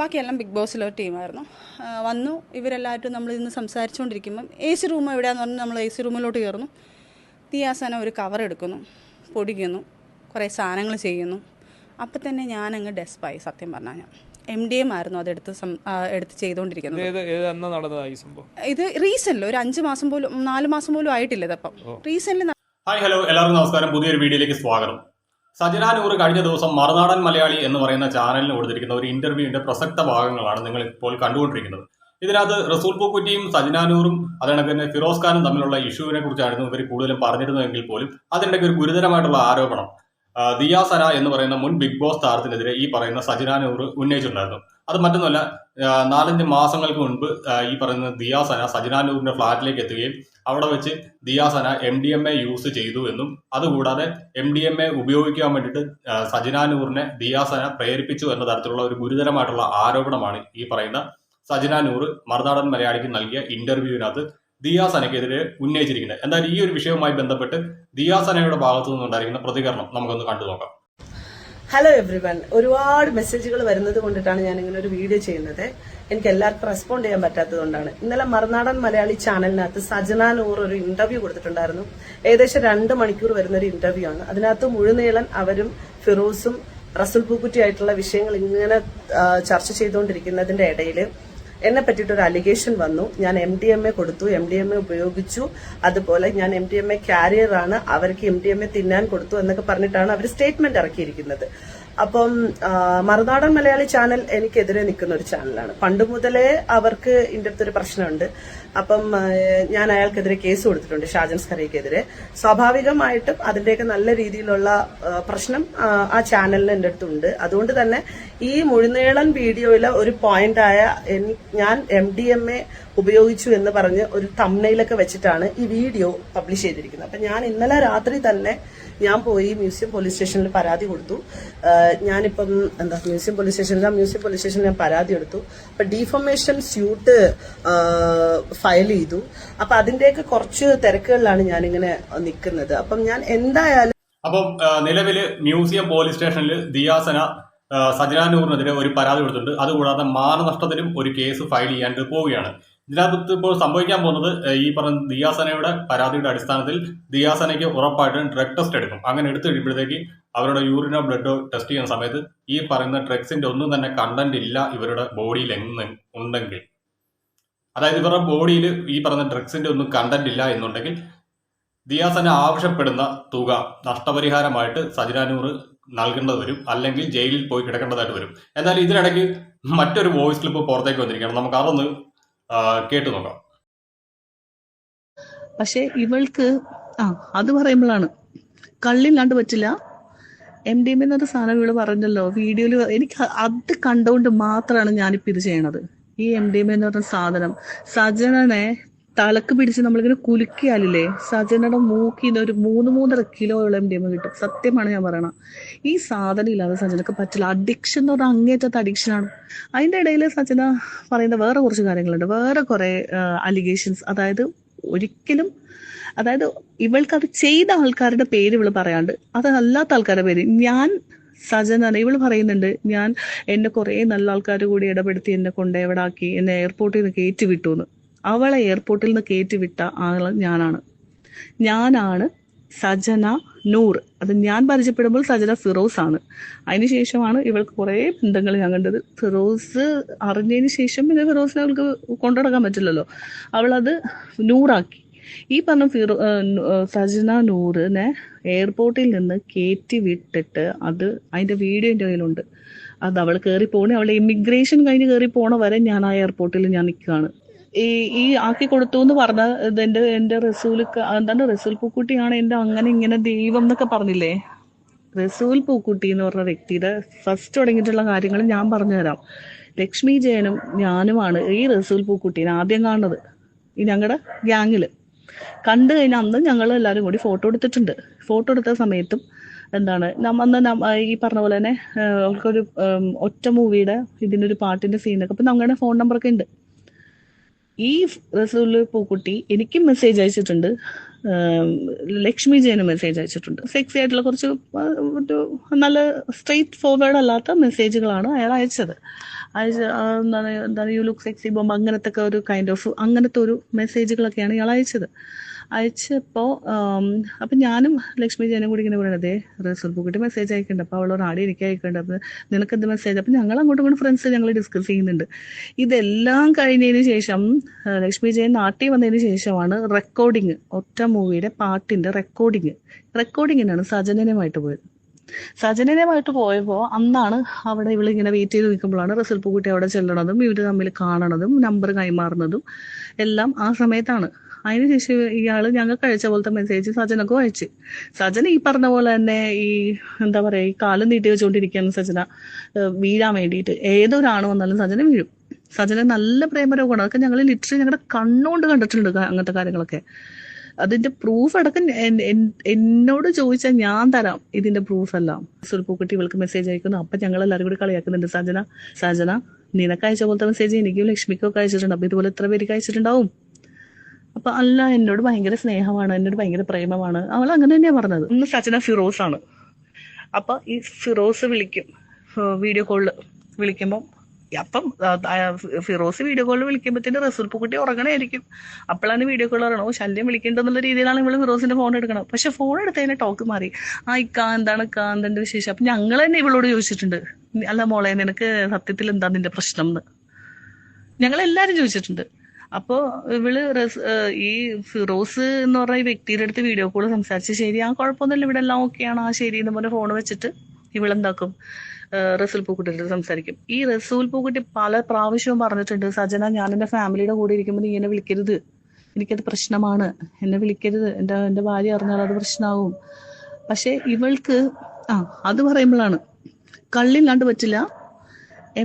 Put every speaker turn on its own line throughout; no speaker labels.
ബാക്കിയെല്ലാം ബിഗ് ബോസിലെ ടീമായിരുന്നു. വന്നു ഇവരെല്ലാവരും നമ്മൾ ഇന്ന് സംസാരിച്ചുകൊണ്ടിരിക്കുമ്പം എ സി റൂം എവിടെയാണെന്ന് പറഞ്ഞാൽ നമ്മൾ എ സി റൂമിലോട്ട് കയറുന്നു. ദിയാസന ഒരു കവർ എടുക്കുന്നു, പൊടിക്കുന്നു, കുറേ സാധനങ്ങൾ ചെയ്യുന്നു. അപ്പം തന്നെ ഞാനങ്ങ് ഡെസ്പായി. സത്യം പറഞ്ഞാൽ ഞാൻ MDM ആയിരുന്നു എടുത്ത് ചെയ്തുകൊണ്ടിരിക്കുന്നത്. ഇത് റീസെൻ്റിൽ ഒരു 5 മാസം പോലും 4 മാസം പോലും ആയിട്ടില്ല. ഇതപ്പം റീസെൻ്റിൽ.
ഹായ് ഹലോ എല്ലാവർക്കും നമസ്കാരം. പുതിയൊരു വീഡിയോയിലേക്ക് സ്വാഗതം. സജന നൂർ കഴിഞ്ഞ ദിവസം മറുനാടൻ മലയാളി എന്ന് പറയുന്ന ചാനലിന് കൊടുത്തിരിക്കുന്ന ഒരു ഇന്റർവ്യൂവിന്റെ പ്രസക്ത ഭാഗങ്ങളാണ് നിങ്ങൾ ഇപ്പോൾ കണ്ടുകൊണ്ടിരിക്കുന്നത്. ഇതിനകത്ത് റസൂൽ പൂക്കുറ്റിയും സജന നൂറും അതുകണക്ക് തന്നെ ഫിറോസ് ഖാനും തമ്മിലുള്ള ഇഷ്യൂവിനെ കുറിച്ചായിരുന്നു ഇവർ കൂടുതലും പറഞ്ഞിരുന്നതെങ്കിൽ പോലും അതിൻ്റെ ഒരു ഗുരുതരമായിട്ടുള്ള ആരോപണം ദിയാസന എന്ന് പറയുന്ന മുൻ ബിഗ് ബോസ് താരത്തിനെതിരെ ഈ പറയുന്ന സജന നൂർ ഉന്നയിച്ചിട്ടുണ്ടായിരുന്നു. അത് മറ്റൊന്നുമല്ല, 4-5 മാസങ്ങൾക്ക് മുൻപ് ഈ പറയുന്ന ദിയാസന സജന നൂറിന്റെ ഫ്ളാറ്റിലേക്ക് എത്തുകയും അവിടെ വെച്ച് ദിയാസന MDMA യൂസ് ചെയ്തു എന്നും അതുകൂടാതെ MDMA ഉപയോഗിക്കാൻ വേണ്ടിയിട്ട് സജന നൂറിനെ ദിയാസന പ്രേരിപ്പിച്ചു എന്ന തരത്തിലുള്ള ഒരു ഗുരുതരമായിട്ടുള്ള ആരോപണമാണ് ഈ പറയുന്ന സജന നൂർ മറുനാടൻ മലയാളിക്ക് നൽകിയ ഇന്റർവ്യൂവിനകത്ത് ദിയാസനയ്ക്കെതിരെ ഉന്നയിച്ചിരിക്കുന്നത്. എന്തായാലും ഈ ഒരു വിഷയവുമായി ബന്ധപ്പെട്ട് ദിയാസനയുടെ ഭാഗത്തു നിന്നുണ്ടായിരിക്കുന്ന പ്രതികരണം നമുക്കൊന്ന് കണ്ടു നോക്കാം.
ഹലോ എവ്രിവൺ, ഒരുപാട് മെസ്സേജുകൾ വരുന്നത് കൊണ്ടിട്ടാണ് ഞാൻ ഇങ്ങനെ ഒരു വീഡിയോ ചെയ്യുന്നത്. എനിക്ക് എല്ലാവർക്കും റെസ്പോണ്ട് ചെയ്യാൻ പറ്റാത്തത് കൊണ്ടാണ്. ഇന്നലെ മറുനാടൻ മലയാളി ചാനലിനകത്ത് സജന നൂർ ഒരു ഇന്റർവ്യൂ കൊടുത്തിട്ടുണ്ടായിരുന്നു. ഏകദേശം 2 മണിക്കൂർ വരുന്ന ഒരു ഇന്റർവ്യൂ ആണ്. അതിനകത്ത് മുഴുനീളൻ അവരും ഫിറോസും റസൂൽ പൂക്കുറ്റി ആയിട്ടുള്ള വിഷയങ്ങൾ ഇങ്ങനെ ചർച്ച ചെയ്തുകൊണ്ടിരിക്കുന്നതിന്റെ ഇടയിൽ എന്നെ പറ്റിയിട്ടൊരു അലിഗേഷൻ വന്നു. ഞാൻ MDMA കൊടുത്തു, MDMA ഉപയോഗിച്ചു, അതുപോലെ ഞാൻ MDMA കാരിയർ ആണ്, അവർക്ക് MDMA തിന്നാൻ കൊടുത്തു എന്നൊക്കെ പറഞ്ഞിട്ടാണ് അവർ സ്റ്റേറ്റ്മെന്റ് ഇറക്കിയിരിക്കുന്നത്. അപ്പം മറുനാടൻ മലയാളി ചാനൽ എനിക്കെതിരെ നിൽക്കുന്ന ഒരു ചാനലാണ്. പണ്ട് മുതലേ അവർക്ക് ഇതിന്റെ അടുത്തൊരു പ്രശ്നമുണ്ട്. അപ്പം ഞാൻ അയാൾക്കെതിരെ കേസ് കൊടുത്തിട്ടുണ്ട്, ഷാജൻ സ്കറിയക്കെതിരെ. സ്വാഭാവികമായിട്ടും അതിന്റെയൊക്കെ നല്ല രീതിയിലുള്ള പ്രശ്നം ആ ചാനലിന് എന്റെ അടുത്തുണ്ട്. അതുകൊണ്ട് തന്നെ ഈ മുഴുനീളൻ വീഡിയോയിലെ ഒരു പോയിന്റായ ഞാൻ MDMA ഉപയോഗിച്ചു എന്ന് പറഞ്ഞ് ഒരു തംബ്നെയിലൊക്കെ വെച്ചിട്ടാണ് ഈ വീഡിയോ പബ്ലിഷ് ചെയ്തിരിക്കുന്നത്. അപ്പൊ ഞാൻ ഇന്നലെ രാത്രി തന്നെ ഞാൻ പോയി മ്യൂസിയം പോലീസ് സ്റ്റേഷനിൽ പരാതി കൊടുത്തു. ഞാനിപ്പം മ്യൂസിയം പോലീസ് സ്റ്റേഷനിൽ ഞാൻ പരാതി എടുത്തു. അപ്പൊ ഡീഫമേഷൻ സ്യൂട്ട് ഫയൽ ചെയ്തു. അപ്പൊ അതിന്റെയൊക്കെ കുറച്ച് തിരക്കുകളിലാണ് ഞാനിങ്ങനെ നിൽക്കുന്നത്. അപ്പം ഞാൻ എന്തായാലും
നിലവില് മ്യൂസിയം പോലീസ് സ്റ്റേഷനിൽ ദിയാസന സജന നൂറിനെതിരെ ഒരു പരാതി കൊടുത്തിട്ടുണ്ട്. അതുകൂടാതെ മാനനഷ്ടത്തിനും ഒരു കേസ് ഫയൽ ചെയ്യാൻ പോവുകയാണ്. ഇതിനകത്ത് ഇപ്പോൾ സംഭവിക്കാൻ പോകുന്നത് ഈ പറഞ്ഞ ദിയാസനയുടെ പരാതിയുടെ അടിസ്ഥാനത്തിൽ ദിയാസനയ്ക്ക് ഉറപ്പായിട്ടും ഡ്രഗ് ടെസ്റ്റ് എടുക്കും. അങ്ങനെ എടുത്തു കഴിയുമ്പോഴത്തേക്ക് അവരുടെ യൂറിനോ ബ്ലഡോ ടെസ്റ്റ് ചെയ്യുന്ന സമയത്ത് ഈ പറയുന്ന ഡ്രഗ്സിന്റെ ഒന്നും തന്നെ കണ്ടന്റ് ഇല്ല ഇവരുടെ ബോഡിയിൽ ഉണ്ടെങ്കിൽ, അതായത് ഇവരുടെ ബോഡിയിൽ ഈ പറഞ്ഞ ഡ്രഗ്സിന്റെ ഒന്നും കണ്ടന്റ് ഇല്ല എന്നുണ്ടെങ്കിൽ ദിയാസന ആവശ്യപ്പെടുന്ന തുക നഷ്ടപരിഹാരമായിട്ട് സജന നൂർ നൽകേണ്ടത് വരും, അല്ലെങ്കിൽ ജയിലിൽ പോയി കിടക്കേണ്ടതായിട്ട് വരും. എന്നാൽ ഇതിനിടയ്ക്ക് മറ്റൊരു വോയിസ് ക്ലിപ്പ് പുറത്തേക്ക് വന്നിരിക്കുകയാണ്. നമുക്ക് അതൊന്ന് കേട്ടു നോക്കാം.
പക്ഷെ ഇവൾക്ക് അത് പറയുമ്പോഴാണ് കള്ളില്ലാണ്ട് പറ്റില്ല. MDMA എന്നൊരു സാധനം ഇവള് പറഞ്ഞല്ലോ വീഡിയോയില്. എനിക്ക് അത് കണ്ടുകൊണ്ട് മാത്രമാണ് ഞാനിപ്പോ ഇത് ചെയ്യണത്. ഈ MDMA എന്ന് പറഞ്ഞ സാധനം സജനനെ തലക്ക് പിടിച്ച് നമ്മളിങ്ങനെ കുലുക്കിയാലില്ലേ, സജനയുടെ മൂക്കിന്ന് ഒരു 3-3.5 കിലോയോളം MDMA കിട്ടും. സത്യമാണ് ഞാൻ പറയണം. ഈ സാധനം ഇല്ലാതെ സജനക്ക് പറ്റില്ല. അഡിക്ഷൻ എന്ന് പറഞ്ഞാൽ അങ്ങേറ്റത്തെ അഡിക്ഷനാണ്. അതിന്റെ ഇടയിൽ സജന പറയുന്ന വേറെ കുറച്ച് കാര്യങ്ങളുണ്ട്, വേറെ കുറെ അലിഗേഷൻസ്. അതായത് ഇവൾക്ക് അത് ചെയ്ത ആൾക്കാരുടെ പേര് ഇവള് പറയാണ്ട്, അതല്ലാത്ത ആൾക്കാരുടെ പേര് ഞാൻ സജനാണ് ഇവള് പറയുന്നുണ്ട്. എന്നെ കുറെ നല്ല ആൾക്കാർ കൂടി ഇടപെടുത്തി എന്നെ കൊണ്ട് എവിടാക്കി, എന്നെ എയർപോർട്ടിൽ നിന്ന് കയറ്റി വിട്ടു എന്ന്. അവളെ എയർപോർട്ടിൽ നിന്ന് കയറ്റി വിട്ട ആള് ഞാനാണ് സജന നൂർ. അത് ഞാൻ പരിചയപ്പെടുമ്പോൾ സജന ഫിറോസ് ആണ്. അതിനുശേഷമാണ് ഇവൾക്ക് കുറെ ബന്ധങ്ങൾ ഞാൻ കണ്ടത്. ഫിറോസ് അറിഞ്ഞതിന് ശേഷം പിന്നെ ഫിറോസിനെ അവൾക്ക് കൊണ്ടുനടക്കാൻ പറ്റില്ലല്ലോ, അവളത് നൂറാക്കി. ഈ പറഞ്ഞ സജന നൂറിനെ എയർപോർട്ടിൽ നിന്ന് കയറ്റി വിട്ടിട്ട് അതിന്റെ വീഡിയോ എൻ്റെ കയ്യിലുണ്ട്. അത് അവൾ കയറി പോണേ, അവളെ ഇമിഗ്രേഷൻ കഴിഞ്ഞ് കയറി പോണ വരെ ഞാൻ ആ എയർപോർട്ടിൽ ഞാൻ നിൽക്കുകയാണ്. ഈ ആക്കി കൊടുത്തു എന്ന് പറഞ്ഞ എന്റെ റസൂൽ പൂക്കുട്ടിയാണ് എന്റെ അങ്ങനെ ഇങ്ങനെ ദൈവം എന്നൊക്കെ പറഞ്ഞില്ലേ. റസൂൽ പൂക്കുട്ടി എന്ന് പറഞ്ഞ വ്യക്തിയുടെ ഫസ്റ്റ് തുടങ്ങിയിട്ടുള്ള കാര്യങ്ങൾ ഞാൻ പറഞ്ഞുതരാം. ലക്ഷ്മി ജയനും ഞാനുമാണ് ഈ റസൂൽ പൂക്കുട്ടീനെ ആദ്യം കാണുന്നത്. ഈ ഞങ്ങളുടെ ഗ്യാങ്ങില് കണ്ടു കഴിഞ്ഞാൽ അന്ന് ഞങ്ങൾ എല്ലാവരും കൂടി ഫോട്ടോ എടുത്തിട്ടുണ്ട്. ഫോട്ടോ എടുത്ത സമയത്തും ഈ പറഞ്ഞ പോലെ തന്നെ അവൾക്കൊരു ഒറ്റ മൂവിയുടെ ഇതിനൊരു പാട്ടിന്റെ സീനൊക്കെ അപ്പൊ ഞങ്ങളുടെ ഫോൺ നമ്പറൊക്കെ ഉണ്ട്. ഈ റസൂൽ പൂക്കുട്ടി എനിക്കും മെസ്സേജ് അയച്ചിട്ടുണ്ട്, ലക്ഷ്മി ജയന് മെസ്സേജ് അയച്ചിട്ടുണ്ട്. സെക്സി ആയിട്ടുള്ള കുറച്ച് നല്ല സ്ട്രെയിറ്റ് ഫോർവേഡ് അല്ലാത്ത മെസ്സേജുകളാണ് അയാൾ അയച്ചത്. എന്താണ് യു ലുക്ക് സെക്സി ബോംബ് അങ്ങനത്തെ ഒക്കെ ഒരു കൈൻഡ് ഓഫ് അങ്ങനത്തെ ഒരു മെസ്സേജുകളൊക്കെയാണ് ഇയാൾ അയച്ചപ്പോൾ അപ്പം ഞാനും ലക്ഷ്മി ജയനും കൂടി ഇങ്ങനെ പറയണതേ റസൂൽ പൂക്കുട്ടി മെസ്സേജ് അയക്കുന്നുണ്ട്. അപ്പോൾ അവളോട് ആടി എനിക്ക് അയക്കുന്നുണ്ട്. അപ്പം നിനക്ക് എന്ത് മെസ്സേജ്? അപ്പം ഞങ്ങൾ അങ്ങോട്ടും ഇങ്ങോട്ടും ഫ്രണ്ട്സ് ഞങ്ങൾ ഡിസ്കസ് ചെയ്യുന്നുണ്ട്. ഇതെല്ലാം കഴിഞ്ഞതിന് ശേഷം ലക്ഷ്മി ജയൻ നാട്ടിൽ വന്നതിന് ശേഷമാണ് റെക്കോർഡിങ്, ഒറ്റ മൂവിയുടെ പാട്ടിൻ്റെ റെക്കോർഡിങ്ങിനാണ് സജനനുമായിട്ട് പോയത്. സജനനുമായിട്ട് പോയപ്പോൾ അന്നാണ് അവിടെ ഇവളിങ്ങനെ വെയിറ്റ് ചെയ്ത് നിൽക്കുമ്പോഴാണ് റസൂൽ പൂക്കുട്ടി അവിടെ ചെല്ലണതും ഇവർ തമ്മിൽ കാണണതും നമ്പർ കൈമാറുന്നതും എല്ലാം ആ സമയത്താണ്. അതിനുശേഷം ഇയാൾ ഞങ്ങൾക്ക് അയച്ച പോലത്തെ മെസ്സേജ് സജനക്കും അയച്ച്. സജന ഈ പറഞ്ഞ പോലെ തന്നെ ഈ എന്താ പറയുക, ഈ കാലം നീട്ടി വെച്ചുകൊണ്ടിരിക്കുകയാണ് സജന വീഴാൻ വേണ്ടിയിട്ട്. ഏതൊരാണ് വന്നാലും സജന വീഴും. സജന നല്ല പ്രേമരോഗമാണ്. അതൊക്കെ ഞങ്ങൾ ലിറ്ററലി ഞങ്ങളുടെ കണ്ണുകൊണ്ട് കണ്ടിട്ടുണ്ട് അങ്ങനത്തെ കാര്യങ്ങളൊക്കെ. അതിന്റെ പ്രൂഫ് അടക്കം എന്നോട് ചോദിച്ചാൽ ഞാൻ തരാം ഇതിന്റെ പ്രൂഫ് എല്ലാം. റസൂൽ പൂക്കുട്ടി ഇവൾക്ക് മെസ്സേജ് അയക്കുന്നു. അപ്പൊ ഞങ്ങൾ എല്ലാവരും കൂടി കളിയാക്കുന്നുണ്ട്, സജന നിനക്ക് അയച്ച പോലത്തെ മെസ്സേജ് എനിക്കും ലക്ഷ്മിക്കും ഒക്കെ അയച്ചിട്ടുണ്ട്. അപ്പൊ ഇതുപോലെ എത്ര പേർക്ക് അയച്ചിട്ടുണ്ടാവും? അപ്പൊ അല്ല, എന്നോട് ഭയങ്കര സ്നേഹമാണ്, എന്നോട് ഭയങ്കര പ്രേമമാണ്. അവൾ അങ്ങനെ തന്നെയാ പറഞ്ഞത്. ഇന്ന് സജന ഫിറോസ് ആണ്. അപ്പൊ ഈ ഫിറോസ് വിളിക്കും, വീഡിയോ കോളിൽ വിളിക്കുമ്പോൾ അപ്പം ഫിറോസ് വീഡിയോ കോളിൽ വിളിക്കുമ്പോഴത്തേന് റസൂൽ പൂക്കുട്ടി ഉറങ്ങണമായിരിക്കും. അപ്പോഴാണ് വീഡിയോ കോൾ പറയണോ ശല്യം വിളിക്കേണ്ടെന്നുള്ള രീതിയിലാണ് ഇവള് ഫിറോസിന്റെ ഫോൺ എടുക്കണം. പക്ഷെ ഫോൺ എടുത്തതിന് ടോക്ക് മാറി. എന്താണ് എന്തിന്റെ വിശേഷം? അപ്പൊ ഞങ്ങൾ തന്നെ ഇവളോട് ചോദിച്ചിട്ടുണ്ട്, അല്ല മോളെ നിനക്ക് സത്യത്തിൽ എന്താ നിന്റെ പ്രശ്നം എന്ന് ഞങ്ങളെല്ലാരും ചോദിച്ചിട്ടുണ്ട്. അപ്പോൾ ഇവള് ഈ ഫിറോസ് എന്ന് പറഞ്ഞ ഈ വ്യക്തിയുടെ അടുത്ത് വീഡിയോ കോൾ സംസാരിച്ച് ശരി ആ കുഴപ്പമൊന്നുമില്ല ഇവിടെ എല്ലാം ഓക്കെയാണ് ആ ശരി എന്ന് പറഞ്ഞ ഫോൺ വെച്ചിട്ട് ഇവളെന്താക്കും, റസൂൽ പൂക്കുട്ടിയുടെ സംസാരിക്കും. ഈ റസൂൽ പൂക്കുട്ടി പല പ്രാവശ്യവും പറഞ്ഞിട്ടുണ്ട്, സജന ഞാൻ എൻ്റെ ഫാമിലിയുടെ കൂടെ ഇരിക്കുമ്പോൾ നീ എന്നെ വിളിക്കരുത്, എനിക്കത് പ്രശ്നമാണ്, എന്നെ വിളിക്കരുത്, എൻ്റെ ഭാര്യ അറിഞ്ഞാൽ അത് പ്രശ്നമാവും. പക്ഷെ ഇവൾക്ക് അത് പറയുമ്പോഴാണ് കള്ളില്ലാണ്ട് പറ്റില്ല.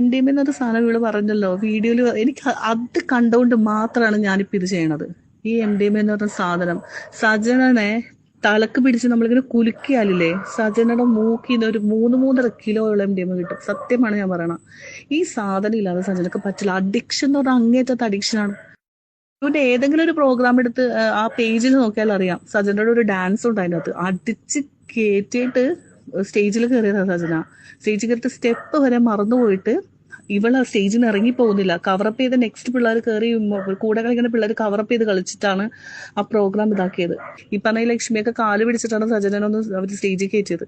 MDMA എന്നൊരു സാധനം ഇവള് പറഞ്ഞല്ലോ വീഡിയോയിൽ. എനിക്ക് അത് കണ്ടുകൊണ്ട് മാത്രമാണ് ഞാനിപ്പോൾ ഇത് ചെയ്യണത്. ഈ MDMA എന്ന് പറഞ്ഞ സാധനം സജനനെ തലക്ക് പിടിച്ച് നമ്മളിങ്ങനെ കുലുക്കിയാലില്ലേ, സജനയുടെ മൂക്കിന്ന് ഒരു 3-3.5 കിലോയുള്ള MDMA കിട്ടും. സത്യമാണ് ഞാൻ പറയണ. ഈ സാധനം ഇല്ലാതെ സജനക്ക് പറ്റില്ല. അഡിക്ഷൻ എന്ന് പറഞ്ഞാൽ അങ്ങേറ്റത്തെ അഡിക്ഷനാണ്. ഇവന്റെ ഏതെങ്കിലും ഒരു പ്രോഗ്രാം എടുത്ത് ആ പേജിൽ നോക്കിയാൽ അറിയാം, സജനയുടെ ഒരു ഡാൻസ് ഉണ്ട് അതിനകത്ത്. അടിച്ച് കയറ്റിയിട്ട് സ്റ്റേജിൽ കയറിയതാ സജന. സ്റ്റേജിൽ കയറിയിട്ട് സ്റ്റെപ്പ് വരെ മറന്നുപോയിട്ട് ഇവൾ ആ സ്റ്റേജിൽ നിന്ന് ഇറങ്ങി പോകുന്നില്ല. കവറപ്പ് ചെയ്ത് നെക്സ്റ്റ് പിള്ളേർ കയറി കൂടെ കളിക്കുന്ന പിള്ളേർ കവറപ്പ് ചെയ്ത് കളിച്ചിട്ടാണ് ആ പ്രോഗ്രാം ഇതാക്കിയത്. ഈ പറഞ്ഞ ലക്ഷ്മിയൊക്കെ കാല് പിടിച്ചിട്ടാണ് സജനനൊന്ന് അവർ സ്റ്റേജിൽ കയറ്റിയത്.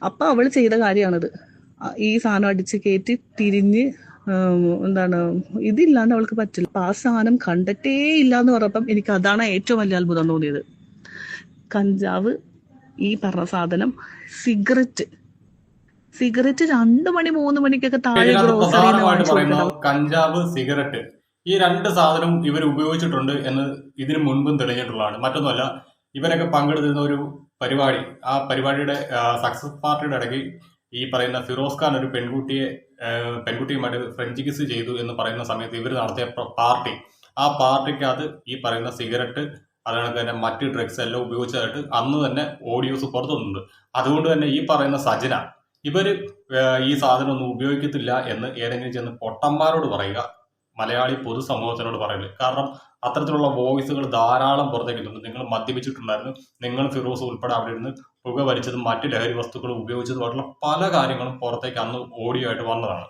അപ്പൊ അവൾ ചെയ്ത കാര്യമാണിത്. ഈ സാധനം അടിച്ച് കയറ്റി തിരിഞ്ഞ് ഇതില്ലാണ്ട് അവൾക്ക് പറ്റില്ല. അപ്പൊ ആ സാധനം കണ്ടിട്ടേ ഇല്ലാന്ന് പറഞ്ഞപ്പം എനിക്ക് അതാണ് ഏറ്റവും വലിയ അത്ഭുതം തോന്നിയത്. കഞ്ചാവ്, ഈ പറഞ്ഞ സാധനം, സിഗരറ്റ് 2 മണി 3 മണിക്കൊക്കെ താഴെ
പ്രധാനമായിട്ട് പറയുന്നത് കഞ്ചാവ്, സിഗരറ്റ്, ഈ 2 സാധനവും ഇവർ ഉപയോഗിച്ചിട്ടുണ്ട് എന്ന് ഇതിനു മുൻപും തെളിഞ്ഞിട്ടുള്ളതാണ്. മറ്റൊന്നുമല്ല, ഇവരൊക്കെ പങ്കെടുത്തിരുന്ന ഒരു പരിപാടി, ആ പരിപാടിയുടെ സക്സസ് പാർട്ടിയുടെ ഇടയ്ക്ക് ഈ പറയുന്ന ഫിറോസ് ഖാൻ ഒരു പെൺകുട്ടിയുമായിട്ട് ഫ്രഞ്ച് കിസ് ചെയ്തു എന്ന് പറയുന്ന സമയത്ത് ഇവർ നടത്തിയ പാർട്ടി, ആ പാർട്ടിക്കകത്ത് ഈ പറയുന്ന സിഗരറ്റ് അതുകണക്ക് തന്നെ മറ്റ് ഡ്രഗ്സ് എല്ലാം ഉപയോഗിച്ചതായിട്ട് അന്ന് തന്നെ ഓഡിയോസ് പുറത്തു വന്നിട്ടുണ്ട്. അതുകൊണ്ട് തന്നെ ഈ പറയുന്ന സജന ഇവർ ഈ സാധനം ഒന്നും ഉപയോഗിക്കത്തില്ല എന്ന് ഏതെങ്കിലും ചെന്ന് പൊട്ടന്മാരോട് പറയുക, മലയാളി പൊതുസമൂഹത്തിനോട് പറയില്ല. കാരണം അത്തരത്തിലുള്ള വോയിസുകൾ ധാരാളം പുറത്തേക്കുന്നുണ്ട്. നിങ്ങൾ മദ്യപിച്ചിട്ടുണ്ടായിരുന്നു, നിങ്ങൾ ഫിറോസ് ഉൾപ്പെടെ അവിടെ ഇരുന്ന് പുക വലിച്ചതും മറ്റ് ലഹരി വസ്തുക്കളും ഉപയോഗിച്ചതുമായിട്ടുള്ള പല കാര്യങ്ങളും പുറത്തേക്ക് അന്ന് ഓഡിയോ ആയിട്ട് വന്നതാണ്.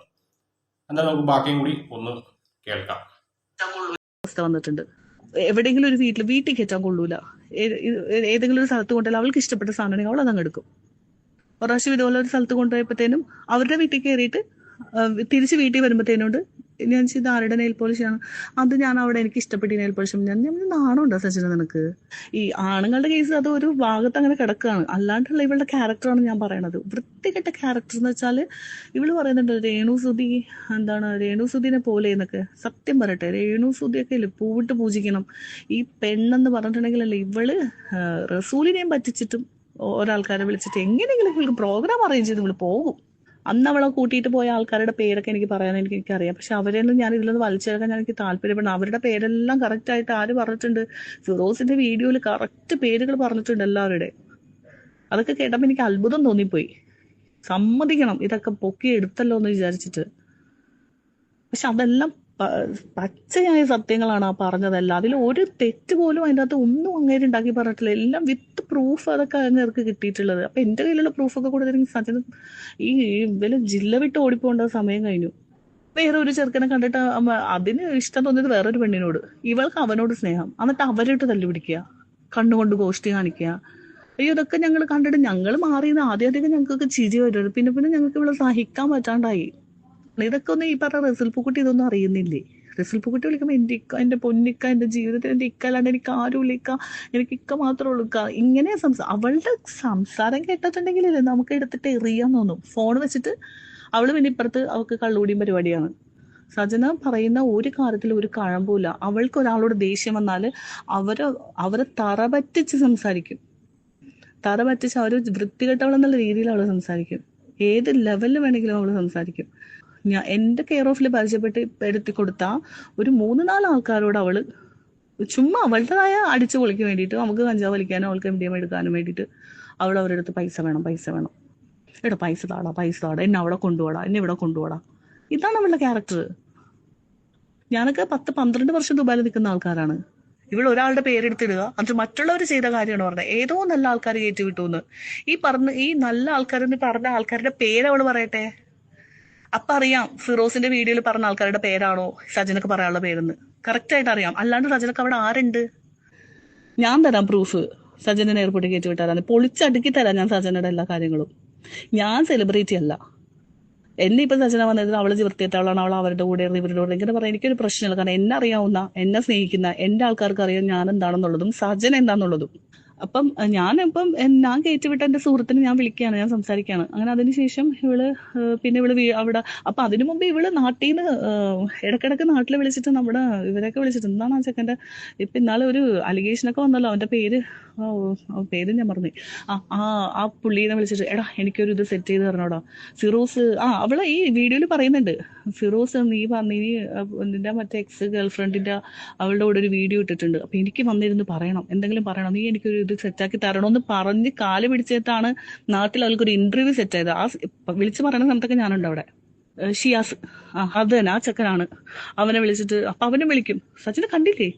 എന്തായാലും നമുക്ക് ബാക്കിയും കൂടി ഒന്ന് കേൾക്കാം.
വന്നിട്ടുണ്ട്. എവിടെയെങ്കിലും ഒരു വീട്ടിൽ കയറ്റാൻ കൊള്ളൂല. ഏതെങ്കിലും ഒരു സ്ഥലത്ത് കൊണ്ടുപോയാൽ അവൾക്ക് ഇഷ്ടപ്പെട്ട സാധനമാണെങ്കിൽ അവൾ അതങ്ങ് എടുക്കും. ഒരു പ്രാവശ്യം ഇതുപോലെ ഒരു സ്ഥലത്ത് കൊണ്ടുപോയപ്പോഴത്തേനും അവരുടെ വീട്ടിൽ കയറിയിട്ട് തിരിച്ച് വീട്ടിൽ വരുമ്പോഴത്തേനോട് ഞാൻ ചെയ്ത് ആരുടെ നെയിൽ പോളിഷാണ് അത്, ഞാൻ അവിടെ എനിക്ക് ഇഷ്ടപ്പെട്ട നെയിൽ പോളിഷ്. ഞാൻ നാണുണ്ടോ സച്ചിന നിനക്ക്? ഈ ആണുങ്ങളുടെ കേസ് അത് ഒരു ഭാഗത്ത് അങ്ങനെ കിടക്കുകയാണ്. അല്ലാണ്ടുള്ള ഇവളുടെ ക്യാരക്ടറാണ് ഞാൻ പറയണത്. വൃത്തികെട്ട ക്യാരക്ടർ എന്ന് വെച്ചാൽ ഇവള് പറയുന്നുണ്ട് രേണുസുതിനെ പോലെ എന്നൊക്കെ. സത്യം പറയട്ടെ, രേണുസുതിയൊക്കെ ഇല്ലേ പൂവിട്ട് പൂജിക്കണം. ഈ പെണ്ണെന്ന് പറഞ്ഞിട്ടുണ്ടെങ്കിലല്ലേ ഇവള് റസൂലിനെയും പറ്റിച്ചിട്ടും ഒരാൾക്കാരെ വിളിച്ചിട്ട് എങ്ങനെയെങ്കിലും ഇവൾക്ക് പ്രോഗ്രാം അറേഞ്ച് ചെയ്ത് ഇവള് പോകും. അന്ന് അവളെ കൂട്ടിയിട്ട് പോയ ആൾക്കാരുടെ പേരൊക്കെ എനിക്ക് പറയാൻ എനിക്കറിയാം. പക്ഷെ അവരെല്ലാം ഞാൻ ഇതിലൊന്ന് വലിച്ചെടുക്കാൻ എനിക്ക് താല്പര്യപ്പെടുന്നു. അവരുടെ പേരെല്ലാം കറക്റ്റ് ആയിട്ട് ആര് പറഞ്ഞിട്ടുണ്ട്? ഫിറോസിന്റെ വീഡിയോയിൽ കറക്റ്റ് പേരുകൾ പറഞ്ഞിട്ടുണ്ട് എല്ലാവരുടെ. അതൊക്കെ കേട്ടപ്പോൾ എനിക്ക് അത്ഭുതം തോന്നിപ്പോയി. സമ്മതിക്കണം, ഇതൊക്കെ പൊക്കി എടുത്തല്ലോ എന്ന് വിചാരിച്ചിട്ട്. പക്ഷെ അതെല്ലാം പച്ചയായ സത്യങ്ങളാണ് ആ പറഞ്ഞതല്ല. അതിൽ ഒരു തെറ്റ് പോലും അതിൻ്റെ അകത്ത് ഒന്നും അങ്ങേര് ഉണ്ടാക്കി പറഞ്ഞിട്ടില്ല. എല്ലാം വിത്ത് പ്രൂഫ് അതൊക്കെ അങ്ങേർക്ക് കിട്ടിയിട്ടുള്ളത്. അപ്പൊ എന്റെ കയ്യിലുള്ള പ്രൂഫൊക്കെ കൊടുത്തിരുന്നെങ്കിൽ സത്യം ഈ ഇവര് ജില്ല വിട്ട് ഓടിപ്പോകേണ്ട സമയം കഴിഞ്ഞു. വേറെ ഒരു ചെറുക്കനെ കണ്ടിട്ട് അതിന് ഇഷ്ടം തോന്നിയത് വേറൊരു പെണ്ണിനോട്, ഇവൾക്ക് അവനോട് സ്നേഹം, എന്നിട്ട് അവരോട്ട് തല്ലുപിടിക്കുക, കണ്ണുകൊണ്ട് ഗോഷ്ടി കാണിക്കുക. അയ്യോ, ഇതൊക്കെ ഞങ്ങൾ കണ്ടിട്ട് ഞങ്ങൾ മാറിയത് ആദ്യമൊക്കെ ഞങ്ങൾക്കൊക്കെ ചിരി വരുന്നത്, പിന്നെ പിന്നെ ഞങ്ങൾക്ക് ഇവിടെ സഹിക്കാൻ പറ്റാണ്ടായി. ഇതൊക്കെ ഒന്ന് ഈ പറഞ്ഞ റസൂൽ പൂക്കുട്ടി ഇതൊന്നും അറിയുന്നില്ലേ? റസൂൽ പൂക്കുട്ടി വിളിക്കുമ്പോൾ എൻ്റെ ഇക്ക, എൻ്റെ പൊന്നിക്ക, എൻ്റെ ജീവിതത്തിൽ എൻ്റെ ഇക്ക അല്ലാണ്ട് എനിക്ക് ആരും ഇല്ല, എനിക്ക് ഇക്ക മാത്രമേ ഉള്ളൂ. ഇങ്ങനെ അവളുടെ സംസാരം കേട്ടിട്ടുണ്ടെങ്കിലല്ലേ നമുക്ക് എടുത്തിട്ട് എറിയാൻ തോന്നും. ഫോൺ വെച്ചിട്ട് അവള് പിന്നെ ഇപ്പുറത്ത് അവൾക്ക് കള്ളുകൂടിയും പരിപാടിയാണ്. സജന പറയുന്ന ഒരു കാര്യത്തിൽ ഒരു കഴമ്പൂല. അവൾക്ക് ഒരാളോട് ദേഷ്യം വന്നാൽ അവരെ തറപറ്റിച്ച് സംസാരിക്കും. തറപറ്റിച്ച് അവർ വൃത്തികെട്ടവളെന്നുള്ള രീതിയിൽ അവൾ സംസാരിക്കും. ഏത് ലെവലിൽ വേണമെങ്കിലും അവൾ സംസാരിക്കും. എൻ്റെ കെയർ ഓഫിൽ പരിചയപ്പെട്ട് എടുത്തി കൊടുത്ത ഒരു 3-4 ആൾക്കാരോട് അവള് ചുമ്മാ അവളുടേതായ അടിച്ചു പൊളിക്ക് വേണ്ടിയിട്ട്, നമുക്ക് കഞ്ചാവ് വലിക്കാനോ അവൾക്ക് MDMA എടുക്കാനും വേണ്ടിയിട്ട് അവൾ അവരുടെ അടുത്ത് പൈസ വേണം, എടാ പൈസ താടാ, എന്നെ അവിടെ കൊണ്ടുപോടാ, എന്നെ ഇവിടെ കൊണ്ടുപോടാ. ഇതാണ് അവളുടെ ക്യാരക്ടർ. ഞാനൊക്കെ 10-12 വർഷം ദുബായിൽ നിൽക്കുന്ന ആൾക്കാരാണ്. ഇവിടെ ഒരാളുടെ പേരെടുത്തിടുക, അത് മറ്റുള്ളവർ ചെയ്ത കാര്യമാണ് പറഞ്ഞത്. ഏതോ നല്ല ആൾക്കാർ കയറ്റി വിട്ടു എന്ന് ഈ നല്ല ആൾക്കാരെന്ന് പറഞ്ഞ ആൾക്കാരുടെ പേര് അവള് പറയട്ടെ. അപ്പൊ അറിയാം ഫിറോസിന്റെ വീഡിയോയിൽ പറഞ്ഞ ആൾക്കാരുടെ പേരാണോ സജനക്ക് പറയാനുള്ള പേരെന്ന് കറക്റ്റ് ആയിട്ട് അറിയാം. അല്ലാണ്ട് സജനക്ക് അവിടെ ആരുണ്ട്? ഞാൻ തരാം പ്രൂഫ്. സജനെ എയർപോർട്ടിൽ കയറ്റി വിട്ടാരാന്ന് പൊളിച്ചടുക്കി തരാം ഞാൻ സജനയുടെ എല്ലാ കാര്യങ്ങളും. ഞാൻ സെലിബ്രിറ്റി അല്ല. എന്നെ ഇപ്പൊ സജന വന്നത് അവള് വൃത്തിയിട്ടവളാണ്, അവൾ അവരുടെ കൂടെ ഇവരുടെ കൂടെ ഇങ്ങനെ പറയാൻ എനിക്കൊരു പ്രശ്നമില്ല. കാരണം എന്നെ അറിയാവുന്ന, എന്നെ സ്നേഹിക്കുന്ന എന്റെ ആൾക്കാർക്ക് അറിയാം ഞാൻ എന്താണെന്നുള്ളതും സജന എന്താണെന്നുള്ളതും. അപ്പം ഞാൻ കയറ്റിവിട്ട എന്റെ സുഹൃത്തിനെ ഞാൻ വിളിക്കുകയാണ്, ഞാൻ സംസാരിക്കുകയാണ്. അങ്ങനെ അതിനുശേഷം ഇവള് അവിടെ അപ്പൊ അതിനു മുമ്പ് ഇവള് നാട്ടിൽ നിന്ന് ഇടക്കിടക്ക് നാട്ടിൽ വിളിച്ചിട്ട് ഇവരൊക്കെ വിളിച്ചിട്ട് എന്താണ് ആ ചെക്കൻ്റെ ഇപ്പൊ ഇന്നാളെ ഒരു അലിഗേഷനൊക്കെ വന്നല്ലോ, അവന്റെ പേര് ഞാൻ പറഞ്ഞു. ആ പുള്ളീനെ വിളിച്ചിട്ട് എടാ എനിക്കൊരു ഇത് സെറ്റ് ചെയ്ത് തരണോടാ ഫിറോസ്. അവള് ഈ വീഡിയോയിൽ പറയുന്നുണ്ട്, ഫിറോസ് നീ നിന്റെ മറ്റേ എക്സ് ഗേൾഫ്രണ്ടിന്റെ അവളുടെ കൂടെ ഒരു വീഡിയോ ഇട്ടിട്ടുണ്ട്, അപ്പൊ എനിക്ക് വന്നിരുന്ന് പറയണം, എന്തെങ്കിലും പറയണം, നീ എനിക്കൊരു ഇത് സെറ്റാക്കി തരണമെന്ന് പറഞ്ഞ് കാല് പിടിച്ചിട്ടാണ് നാട്ടിൽ അവൾക്കൊരു ഇന്റർവ്യൂ സെറ്റ് ആയത്. വിളിച്ചു പറയുന്ന സമയത്തൊക്കെ ഞാനുണ്ട് അവിടെ. ഷിയാസ്, അത് തന്നെ ആ ചെക്കനാണ്. അവനെ വിളിച്ചിട്ട് അപ്പൊ അവനും വിളിക്കും, സജന കണ്ടില്ലേ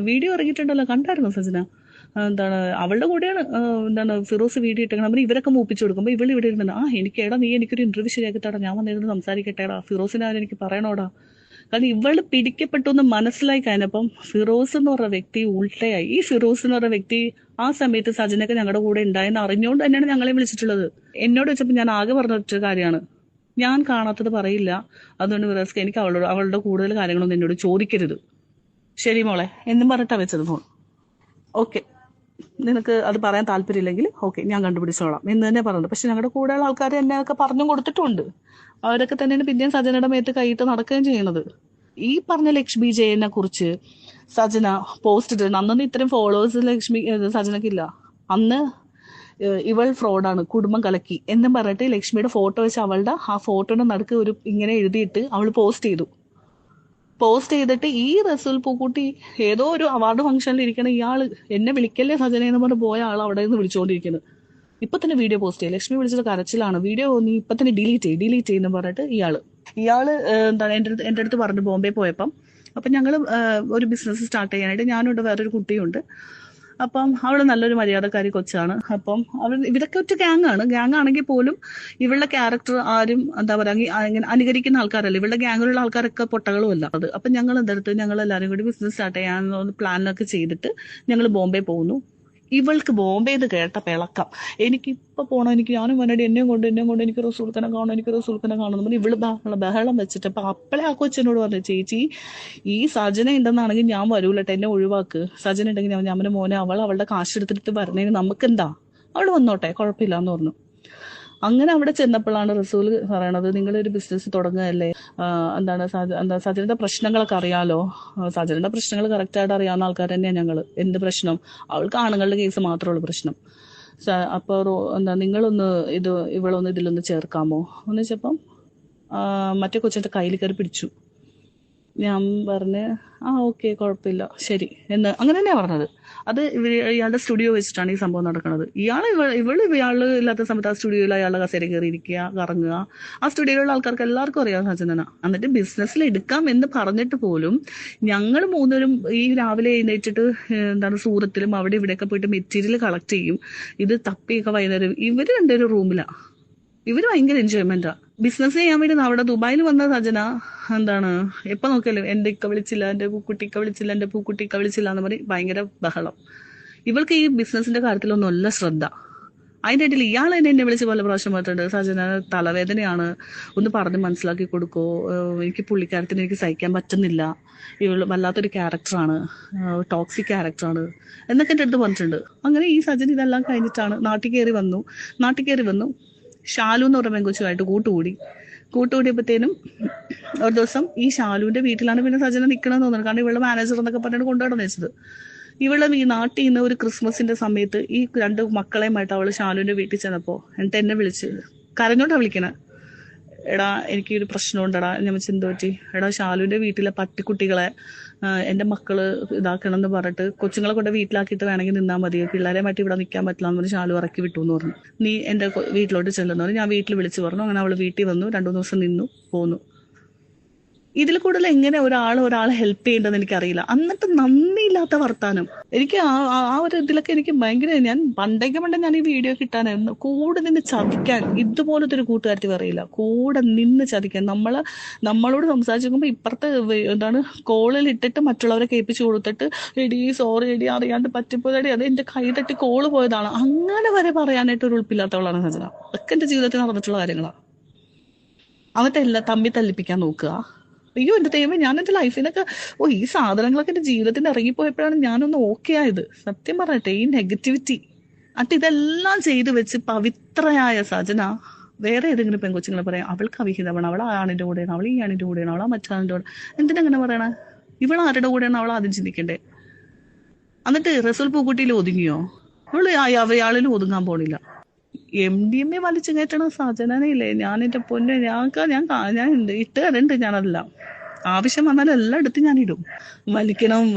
വീഡിയോ ഇറങ്ങിയിട്ടുണ്ടല്ലോ, കണ്ടായിരുന്നു സജന? അവളുടെ കൂടെയാണ് ഫിറോസ് വീഡിയോ ഇട്ടേക്കണം. ഇവരൊക്കെ മൂപ്പിച്ചു കൊടുക്കുമ്പോൾ ഇവൾ ഇവിടെ ഇരുന്നത് എനിക്ക് നീ എനിക്കൊരു ഇന്റർവ്യൂ ശരിയാക്കി തടാ, ഞാൻ വന്നിരുന്ന് സംസാരിക്കട്ടേടാ, ഫിറോസിനെ എനിക്ക് പറയണോടാ. കാരണം ഇവള് പിടിക്കപ്പെട്ടു എന്ന് മനസ്സിലായി കഴിഞ്ഞപ്പം ഫിറോസ് എന്ന് പറഞ്ഞ വ്യക്തി ഉൾട്ടയായി. ഈ ഫിറോസ് എന്ന് പറഞ്ഞ വ്യക്തി ആ സമയത്ത് സജനൊക്കെ ഞങ്ങളുടെ കൂടെ ഉണ്ടായെന്ന് അറിഞ്ഞുകൊണ്ട് തന്നെയാണ് ഞങ്ങളെ വിളിച്ചിട്ടുള്ളത്. എന്നോട് വെച്ചപ്പോൾ ഞാൻ ആകെ പറഞ്ഞ കാര്യമാണ്, ഞാൻ കാണാത്തത് പറയില്ല, അതുകൊണ്ട് ഫിറോസ്ക്ക് എനിക്ക് അവളുടെ കൂടുതൽ കാര്യങ്ങളൊന്നും എന്നോട് ചോദിക്കരുത്. ശരി മോളെ എന്നും പറഞ്ഞിട്ടാ വെച്ചത് ഫോൺ. ഓക്കെ, നിനക്ക് അത് പറയാൻ താല്പര്യമില്ലെങ്കിൽ ഓക്കെ ഞാൻ കണ്ടുപിടിച്ചോളാം എന്ന് തന്നെ പറഞ്ഞത്. പക്ഷെ ഞങ്ങളുടെ കൂടെയുള്ള ആൾക്കാർ എന്നെയൊക്കെ പറഞ്ഞും കൊടുത്തിട്ടുണ്ട്. അവരൊക്കെ തന്നെയാണ് പിന്നെയും സജനയുടെ മേത്ത് കൈയിട്ട് നടക്കുകയും ചെയ്യുന്നത്. ഈ പറഞ്ഞ ലക്ഷ്മി ജയനെ കുറിച്ച് സജന പോസ്റ്റ് ഇട്ടിട്ടുണ്ട്. അന്നൊന്നും ഇത്രയും ഫോളോവേഴ്സ് സജനക്കില്ല. അന്ന് ഇവൾ ഫ്രോഡാണ്, കുടുംബം കലക്കി എന്നും പറഞ്ഞിട്ട് ലക്ഷ്മിയുടെ ഫോട്ടോ വെച്ച് അവളുടെ ആ ഫോട്ടോയുടെ നടുക്ക് ഒരു ഇങ്ങനെ എഴുതിയിട്ട് അവൾ പോസ്റ്റ് ചെയ്തിട്ട് ഈ റസൂൽ പൂക്കുട്ടി ഏതോ ഒരു അവാർഡ് ഫംഗ്ഷനിൽ ഇരിക്കണ ഇയാള് എന്നെ വിളിക്കല്ലേ സജന എന്ന് പറഞ്ഞ് പോയ ആൾ അവിടെ നിന്ന് വിളിച്ചുകൊണ്ടിരിക്കുന്നത്. ഇപ്പൊ തന്നെ വീഡിയോ പോസ്റ്റ് ചെയ്യും, ലക്ഷ്മി വിളിച്ചത് കരച്ചിലാണ്, വീഡിയോ നീ ഇപ്പൊ തന്നെ ഡിലീറ്റ് ചെയ്യുന്നു പറഞ്ഞിട്ട് ഇയാള് എൻ്റെ അടുത്ത് പറഞ്ഞു ബോംബെ പോയപ്പം. അപ്പം ഞങ്ങൾ ഒരു ബിസിനസ് സ്റ്റാർട്ട് ചെയ്യാനായിട്ട് ഞാനുണ്ട്, വേറൊരു കുട്ടിയുണ്ട്. അപ്പം അവള് നല്ലൊരു മര്യാദക്കാരി കൊച്ചാണ്. അപ്പം ഇവരൊക്കെ ഒറ്റ ഗ്യാങ് ആണെങ്കിൽ പോലും ഇവളുടെ ക്യാരക്ടർ ആരും എന്താ പറയാ അനുകരിക്കുന്ന ആൾക്കാരല്ല. ഇവളുടെ ഗ്യാങ്ങിലുള്ള ആൾക്കാരൊക്കെ പൊട്ടകളുമല്ല അത്. അപ്പൊ ഞങ്ങൾ ഞങ്ങൾ എല്ലാവരും കൂടി ബിസിനസ് സ്റ്റാർട്ട് ചെയ്യാൻ പ്ലാനൊക്കെ ചെയ്തിട്ട് ഞങ്ങൾ ബോംബെ പോകുന്നു. ഇവൾക്ക് ബോംബെ എന്ന് കേട്ട പിളക്കം, എനിക്കിപ്പോ പോകണം, ഞാനും വന്നടി എന്നെയും കൊണ്ട് എനിക്ക് റസൂൽഖാനെ കാണണം ഇവള് ബഹളം വെച്ചിട്ട്. അപ്പൊ അപ്പളെ ആ കൊച്ചിനോട് പറഞ്ഞു, ചേച്ചി ഈ സജന ഉണ്ടെന്നാണെങ്കിൽ ഞാൻ വരൂലട്ടെ, എന്നെ ഒഴിവാക്ക്. സജന ഉണ്ടെങ്കിൽ ഞാൻ മോനെ അവളുടെ കാശ് എടുത്തിട്ട് വരണേന് നമുക്കെന്താ, അവള് വന്നോട്ടെ കുഴപ്പമില്ല എന്ന് പറഞ്ഞു. അങ്ങനെ അവിടെ ചെന്നപ്പോഴാണ് റസൂൽ പറയണത്, നിങ്ങളൊരു ബിസിനസ് തുടങ്ങുകയല്ലേ, സജനയുടെ പ്രശ്നങ്ങളൊക്കെ അറിയാലോ, സജനയുടെ പ്രശ്നങ്ങൾ കറക്റ്റായിട്ട് അറിയാവുന്ന ആൾക്കാർ തന്നെയാണ് ഞങ്ങള്. എന്ത് പ്രശ്നം, അവൾക്ക് ആണുങ്ങളുടെ കേസ് മാത്രമേ ഉള്ളൂ പ്രശ്നം. അപ്പൊ നിങ്ങളൊന്ന് ഇവളൊന്ന് ഇതിലൊന്ന് ചേർക്കാമോ എന്ന് വെച്ചപ്പം മറ്റേ കൊച്ചിന്റെ കയ്യിൽ കയറി പിടിച്ചു. ഞാൻ പറഞ്ഞ് ഓക്കെ കുഴപ്പമില്ല ശരി എന്ന് അങ്ങനെ തന്നെയാ പറഞ്ഞത്. അത് ഇയാളുടെ സ്റ്റുഡിയോ വെച്ചിട്ടാണ് ഈ സംഭവം നടക്കുന്നത്. ഇയാള് ഇല്ലാത്ത സമയത്ത് ആ സ്റ്റുഡിയോയിൽ അയാളുടെ കസേര കയറി ഇരിക്കുക, കറങ്ങുക. ആ സ്റ്റുഡിയോയിലുള്ള ആൾക്കാർക്ക് എല്ലാവർക്കും അറിയാം സജനന. എന്നിട്ട് ബിസിനസ്സിൽ എടുക്കാം എന്ന് പറഞ്ഞിട്ട് പോലും ഞങ്ങൾ മൂന്നുപേരും ഈ രാവിലെ എഴുന്നേറ്റിട്ട് സൂറത്തിലും അവിടെ ഇവിടെയൊക്കെ പോയിട്ട് മെറ്റീരിയൽ കളക്ട് ചെയ്യും. ഇത് തപ്പിയൊക്കെ വൈകുന്നേരം ഇവര് രണ്ടുപേരും റൂമിലാണ്. ഇവര് ഭയങ്കര എൻജോയ്മെന്റാ. ബിസിനസ് ചെയ്യാൻ വേണ്ടി അവിടെ ദുബായിൽ വന്ന സജന എന്താണ് എപ്പൊ നോക്കിയാലും എന്റെ ഇക്ക വിളിച്ചില്ല, എന്റെ പൂക്കുട്ടിക്ക വിളിച്ചില്ല, എന്റെ പൂക്കുട്ടിക്ക വിളിച്ചില്ല എന്ന് പറഞ്ഞ് ഭയങ്കര ബഹളം. ഇവൾക്ക് ഈ ബിസിനസിന്റെ കാര്യത്തിലൊന്നും അല്ല ശ്രദ്ധ. അതിൻ്റെ ഇടയിൽ ഇയാൾ എന്നെ വിളിച്ച് പല പ്രാവശ്യം പറഞ്ഞിട്ടുണ്ട്, സജന തലവേദനയാണ്, ഒന്ന് പറഞ്ഞ് മനസ്സിലാക്കി കൊടുക്കോ, എനിക്ക് പുള്ളിക്കാരത്തിന് എനിക്ക് സഹിക്കാൻ പറ്റുന്നില്ല, ഇവള് വല്ലാത്തൊരു ക്യാരക്ടറാണ്, ടോക്സിക് ക്യാരക്ടറാണ് എന്നൊക്കെ എൻ്റെ അടുത്ത് പറഞ്ഞിട്ടുണ്ട്. അങ്ങനെ ഈ സജന ഇതെല്ലാം കഴിഞ്ഞിട്ടാണ് നാട്ടിൽ കയറി വന്നു. ഷാലു എന്ന് പറഞ്ഞ പെങ്കൊച്ചുമായിട്ട് കൂട്ടുകൂടിയപ്പോഴത്തേനും ഒരു ദിവസം ഈ ഷാലുവിന്റെ വീട്ടിലാണ് പിന്നെ സജന നിൽക്കണമെന്ന് തോന്നുന്നത്. കാരണം ഇവളുടെ മാനേജർ എന്നൊക്കെ പറഞ്ഞിട്ട് കൊണ്ടുപോകണമെന്ന് വെച്ചത്. ഇവളെ ഈ നാട്ടിൽ നിന്ന് ഒരു ക്രിസ്മസിന്റെ സമയത്ത് ഈ 2 മക്കളെയുമായിട്ട് അവള് ഷാലുവിന്റെ വീട്ടിൽ ചെന്നപ്പോ എന്നിട്ട് എന്നെ വിളിച്ച് കരഞ്ഞോണ്ടാ വിളിക്കണേ, എടാ എനിക്കൊരു പ്രശ്നമുണ്ടടാ. ഞാൻ എന്തോ പറ്റി? എടാ ഷാലുവിന്റെ വീട്ടിലെ പട്ടിക്കുട്ടികളെ എന്റെ മക്കള് ഇതാക്കണം എന്ന് പറഞ്ഞിട്ട് കൊച്ചുങ്ങളെ കൊണ്ട് വീട്ടിലാക്കിയിട്ട് വേണമെങ്കിൽ നിന്നാൽ മതി, പിള്ളേരെ മാറ്റി ഇവിടെ നിൽക്കാൻ പറ്റില്ല എന്ന് പറഞ്ഞ് ഷാലു ഇറക്കി വിട്ടു എന്ന് പറഞ്ഞു. നീ എന്റെ വീട്ടിലോട്ട് ചെല്ലുന്നു പറഞ്ഞു. ഞാൻ വീട്ടിൽ വിളിച്ചു പറഞ്ഞു. അങ്ങനെ അവള് വീട്ടിൽ വന്നു, 2-3 ദിവസം നിന്നു, പോന്നു. ഇതിൽ കൂടുതൽ എങ്ങനെ ഒരാളെ ഹെൽപ്പ് ചെയ്യേണ്ടതെന്ന് എനിക്കറിയില്ല. എന്നിട്ട് നന്ദിയില്ലാത്ത വർത്താനം. എനിക്ക് ആ ഒരു ഇതിലൊക്കെ എനിക്ക് ഭയങ്കര, ഞാൻ പണ്ടേ ഞാൻ ഈ വീഡിയോ കിട്ടാനായിരുന്നു. കൂടെ നിന്ന് ചതിക്കാൻ ഇതുപോലത്തെ ഒരു കൂട്ടുകാരത്തി പറയില്ല. കൂടെ നിന്ന് ചതിക്കാൻ. നമ്മളോട് സംസാരിച്ച് നോക്കുമ്പോൾ ഇപ്പുറത്തെ എന്താണ് കോളിൽ ഇട്ടിട്ട് മറ്റുള്ളവരെ കേൾപ്പിച്ചു കൊടുത്തിട്ട് എടി സോറി എടി അറിയാണ്ട് പറ്റിപ്പോയടി, അത് എന്റെ കൈ തട്ടി കോള് പോയതാണ്, അങ്ങനെ വരെ പറയാനായിട്ട് ഒരു ഉൾപ്പില്ലാത്തവളാണ് സജന. അതൊക്കെ എന്റെ ജീവിതത്തിൽ നടന്നിട്ടുള്ള കാര്യങ്ങളാണ്. എന്നിട്ട് എല്ലാം തമ്മി തല്ലിപ്പിക്കാൻ നോക്കുക. അയ്യോ എന്റെ ദൈവമേ, ഞാൻ എന്റെ ലൈഫിനൊക്കെ ഈ സാധനങ്ങളൊക്കെ എന്റെ ജീവിതത്തിൽ ഇറങ്ങിപ്പോയപ്പോഴാണ് ഞാനൊന്ന് ഓക്കെ ആയത്. സത്യം പറഞ്ഞിട്ടെ, ഈ നെഗറ്റിവിറ്റി എന്നിട്ട് ഇതെല്ലാം ചെയ്തു വെച്ച് പവിത്രയായ സജന വേറെ ഏതെങ്കിലും പെൺകൊച്ചുങ്ങളെ പറയാം അവൾക്ക് അവിഹിതമാണ്, അവൾ ആ ആണിന്റെ കൂടെയാണ്, അവൾ ഈ ആണിന്റെ കൂടെയാണ്, അവൾ ആ മറ്റാണിന്റെ കൂടെ. എന്തിനങ്ങനെ പറയണേ? ഇവൾ ആരുടെ കൂടെയാണ് അവൾ ആദ്യം ചിന്തിക്കണ്ടേ? എന്നിട്ട് റസൂൽ പൂക്കുട്ടിയിൽ ഒതുങ്ങിയോ? അവള് അയാളിലും ഒതുങ്ങാൻ പോണില്ല. MDMA വലിച്ചു കയറ്റണ സജനയില്ലേ, ഞാൻ എന്റെ പൊന്നെ, ഞാൻ ഇട്ട് തരണ്ട്. ഞാനെല്ലാം ആവശ്യം വന്നാലും എല്ലാം എടുത്ത് ഞാൻ ഇടും.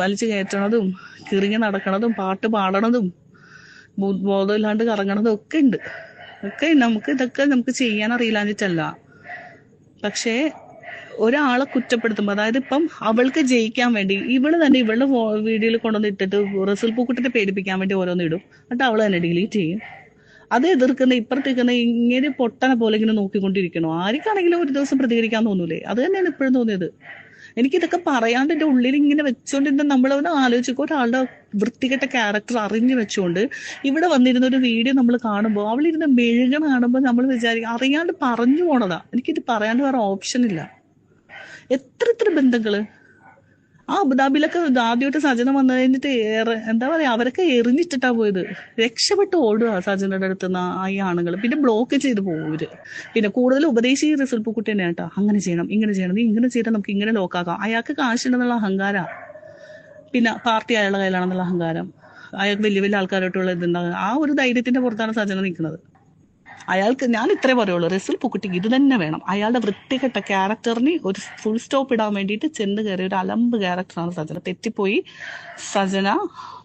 വലിച്ചു കയറ്റണതും കിറിങ്ങി നടക്കണതും പാട്ട് പാടണതും ബോധമില്ലാണ്ട് കറങ്ങണതും ഒക്കെ ഉണ്ട്. ഇതൊക്കെ നമുക്ക് ചെയ്യാൻ അറിയില്ലാഞ്ഞിട്ടല്ല. പക്ഷേ ഒരാളെ കുറ്റപ്പെടുത്തുമ്പോൾ, അതായത് ഇപ്പം അവൾക്ക് ജയിക്കാൻ വേണ്ടി ഇവള് തന്നെ ഇവളുടെ വീഡിയോയിൽ കൊണ്ടുവന്ന് ഇട്ടിട്ട് റസൂൽ പൂക്കുട്ടിനെ പേടിപ്പിക്കാൻ വേണ്ടി ഓരോന്ന് ഇടും. എന്നിട്ട് അവള് തന്നെ ഡിലീറ്റ് ചെയ്യും. അത് എതിർക്കുന്ന ഇപ്പുറത്തേക്കുന്ന ഇങ്ങനെ പൊട്ടനെ പോലെ ഇങ്ങനെ നോക്കിക്കൊണ്ടിരിക്കണോ? ആർക്കാണെങ്കിലും ഒരു ദിവസം പ്രതികരിക്കാൻ തോന്നൂലേ? അത് തന്നെയാണ് ഇപ്പോഴും തോന്നിയത്. എനിക്കിതൊക്കെ പറയാണ്ട് എന്റെ ഉള്ളിൽ ഇങ്ങനെ വെച്ചോണ്ടിരുന്ന നമ്മളൊന്ന് ആലോചിക്കും, ഒരാളുടെ വൃത്തികെട്ട ക്യാരക്ടർ അറിഞ്ഞു വെച്ചുകൊണ്ട് ഇവിടെ വന്നിരുന്ന ഒരു വീഡിയോ നമ്മൾ കാണുമ്പോൾ, അവളിരുന്ന് മെഴുകണ കാണുമ്പോൾ നമ്മൾ വിചാരിക്കും അറിയാണ്ട് പറഞ്ഞു പോണതാ. എനിക്കിത് പറയാണ്ട് വേറെ ഓപ്ഷൻ ഇല്ല. എത്ര ബന്ധങ്ങള് ആ അബുദാബിയിലൊക്കെ ആദ്യമായിട്ട് സജന വന്നു കഴിഞ്ഞിട്ട് എന്താ പറയാ, അവരൊക്കെ എറിഞ്ഞിട്ടിട്ടാ പോയത്. രക്ഷപ്പെട്ട് ഓടുക സജനയുടെ അടുത്തുനിന്ന് ഈ ആണുങ്ങൾ. പിന്നെ ബ്ലോക്ക് ചെയ്ത് പോകും ഇവര്. പിന്നെ കൂടുതൽ ഉപദേശി റസൂൽ പൂക്കുട്ടി തന്നെ കേട്ടോ, അങ്ങനെ ചെയ്യണം ഇങ്ങനെ ചെയ്യണം, നീ ഇങ്ങനെ ചെയ്താൽ നമുക്ക് ഇങ്ങനെ ലോക്കാക്കാം. അയാൾക്ക് കാശുണ്ടെന്നുള്ള അഹങ്കാരം, പിന്നെ പാർട്ടി അയാളുടെ കയ്യിലാണെന്നുള്ള അഹങ്കാരം, അയാൾക്ക് വലിയ ആൾക്കാരോട്ടുള്ള ഇതുണ്ടാകുക. ആ ഒരു ധൈര്യത്തിന്റെ പുറത്താണ് സജന നിൽക്കുന്നത്. അയാൾക്ക് ഞാൻ ഇത്രേ പറയുള്ളൂ, റസൂൽ പൂക്കുട്ടിക്ക് ഇത് തന്നെ വേണം. അയാളുടെ വൃത്തികെട്ട ക്യാരക്ടറിന് ഒരു ഫുൾ സ്റ്റോപ്പ് ഇടാൻ വേണ്ടിയിട്ട് ചെന്ന് കയറിയ ഒരു അലമ്പ് ക്യാരക്ടറാണ് സജന. തെറ്റിപ്പോയി. സജന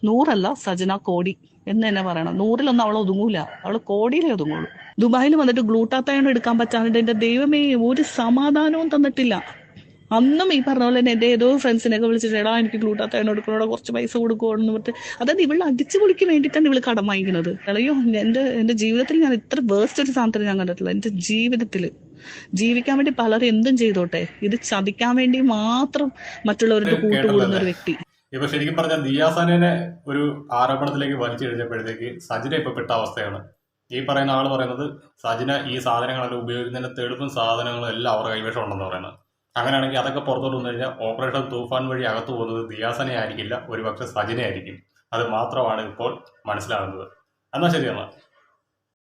100 സജന കോടി എന്ന് തന്നെ പറയണം. 100 അവൾ ഒതുങ്ങൂല, അവൾ കോടിയിലേ ഒതുങ്ങുള്ളൂ. ദുബായിൽ വന്നിട്ട് ഗ്ലൂട്ടാത്തയോൺ എടുക്കാൻ പറ്റാണ്ട് എന്റെ ദൈവമേ ഒരു സമാധാനവും തന്നിട്ടില്ല. അന്നും ഈ പറഞ്ഞ പോലെ തന്നെ എന്റെ ഏതോ ഫ്രണ്ട്സിനെയൊക്കെ വിളിച്ചിട്ട് എടാ എനിക്ക് ഗ്ലൂട്ടാത്തയോൺ എടുക്കണോടാ, കുറച്ച് പൈസ കൊടുക്കുമെന്ന് പറഞ്ഞിട്ട്, അതായത് ഇവള് അടിച്ചു പൊളിക്ക് വേണ്ടിയിട്ടാണ് ഇവള് കടം വാങ്ങിക്കുന്നത്. അയ്യോ എന്റെ ജീവിതത്തിൽ ഞാൻ ഇത്ര വേസ്റ്റ് ഒരു സാധനത്തിന് ഞാൻ കണ്ടിട്ടില്ല. എന്റെ ജീവിതത്തിൽ ജീവിക്കാൻ വേണ്ടി പലരും എന്തും ചെയ്തോട്ടെ, ഇത് ചതിക്കാൻ വേണ്ടി മാത്രം മറ്റുള്ളവരുടെ കൂട്ടുകൂടുന്ന ഒരു വ്യക്തി.
ഇപ്പൊ ശരിക്കും പറഞ്ഞാൽ ദിയാസനെ ഒരു ആരോപണത്തിലേക്ക് വലിച്ചിഴച്ചപ്പോഴത്തേക്ക് സജിന ഇപ്പൊ പെട്ട അവസ്ഥയാണ്. ഈ പറയുന്ന ആള് പറയുന്നത് സജിന ഈ സാധനങ്ങളെല്ലാം ഉപയോഗിക്കുന്നതിന്റെ തെളിവും സാധനങ്ങളും എല്ലാം അവരുടെ കൈവശം ഉണ്ടെന്ന് പറയുന്നത്. അങ്ങനെയാണെങ്കിൽ അതൊക്കെ പുറത്തോട്ട് വന്നു കഴിഞ്ഞാൽ ഓപ്പറേഷൻ തൂഫാൻ വഴി അകത്ത് പോകുന്നത് ദിയാസനെ ആയിരിക്കില്ല, ഒരുപക്ഷെ സജിന ആയിരിക്കും. അത് മാത്രമാണ് ഇപ്പോൾ മനസ്സിലാകുന്നത്. എന്നാൽ ശരിയാണ്.